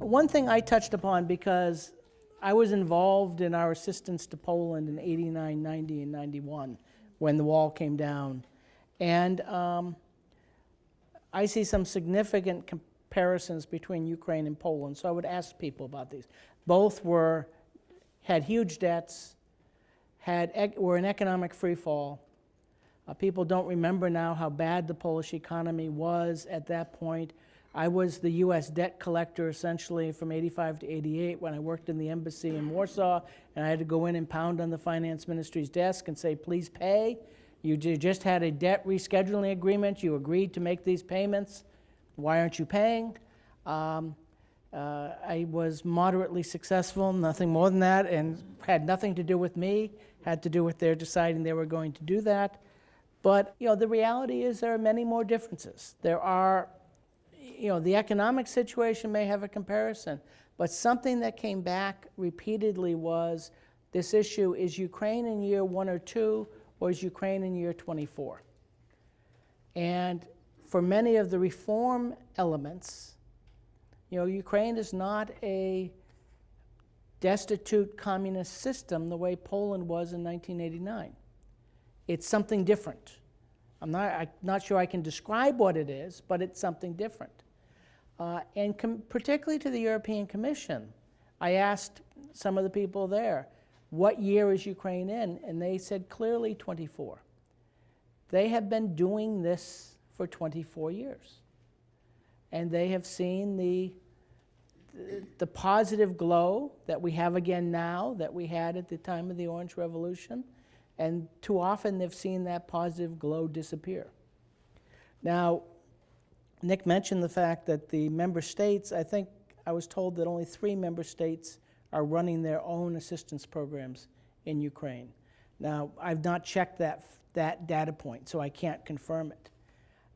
One thing I touched upon, because I was involved in our assistance to Poland in 89, 90, and 91 when the wall came down. And I see some significant comparisons between Ukraine and Poland, so I would ask people about these. Both had huge debts, were in economic freefall. People don't remember now how bad the Polish economy was at that point. I was the U.S. debt collector essentially from 85 to 88 when I worked in the embassy in Warsaw, and I had to go in and pound on the finance ministry's desk and say, please pay. You just had a debt rescheduling agreement. You agreed to make these payments. Why aren't you paying? I was moderately successful, nothing more than that, and had nothing to do with me, had to do with their deciding they were going to do that. But, the reality is there are many more differences. There are, the economic situation may have a comparison, but something that came back repeatedly was this issue: is Ukraine in year 1 or 2, or is Ukraine in year 24? And for many of the reform elements, Ukraine is not a destitute communist system the way Poland was in 1989. It's something different. I'm not sure I can describe what it is, but it's something different. And particularly to the European Commission, I asked some of the people there, what year is Ukraine in? And they said clearly 24. They have been doing this for 24 years. And they have seen the positive glow that we have again now, that we had at the time of the Orange Revolution. And too often they've seen that positive glow disappear. Now, Nick mentioned the fact that the member states, I think I was told that only 3 member states are running their own assistance programs in Ukraine. Now, I've not checked that data point, so I can't confirm it.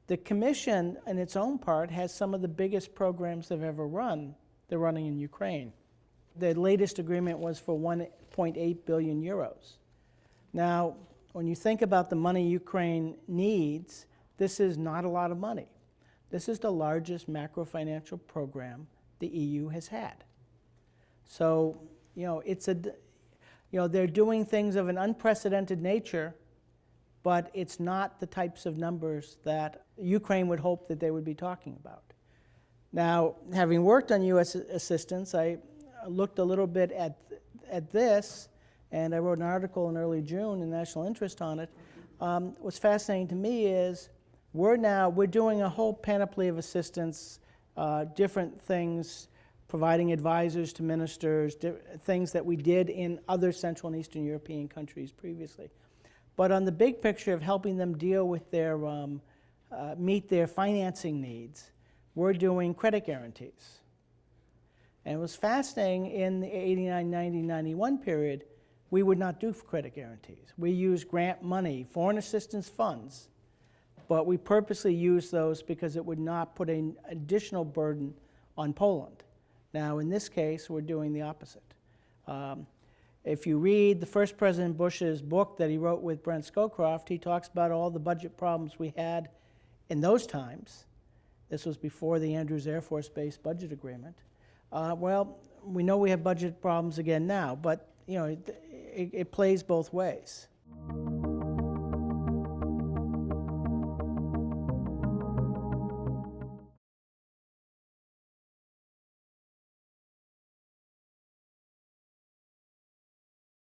The Commission, in its own part, has some of the biggest programs they've ever run. They're running in Ukraine. The latest agreement was for 1.8 billion euros. Now, when you think about the money Ukraine needs, this is not a lot of money. This is the largest macro-financial program the EU has had. So, they're doing things of an unprecedented nature, but it's not the types of numbers that Ukraine would hope that they would be talking about. Now, having worked on U.S. assistance, I looked a little bit at this, and I wrote an article in early June in National Interest on it. What's fascinating to me is we're doing a whole panoply of assistance, different things, providing advisors to ministers, things that we did in other Central and Eastern European countries previously. But on the big picture of helping them deal with their, meet their financing needs, we're doing credit guarantees. And it was fascinating in the 89, 90, 91 period, we would not do credit guarantees. We used grant money, foreign assistance funds, but we purposely used those because it would not put an additional burden on Poland. Now, in this case, we're doing the opposite. If you read the first President Bush's book that he wrote with Brent Scowcroft, he talks about all the budget problems we had in those times. This was before the Andrews Air Force Base budget agreement. Well, we know we have budget problems again now, but it plays both ways.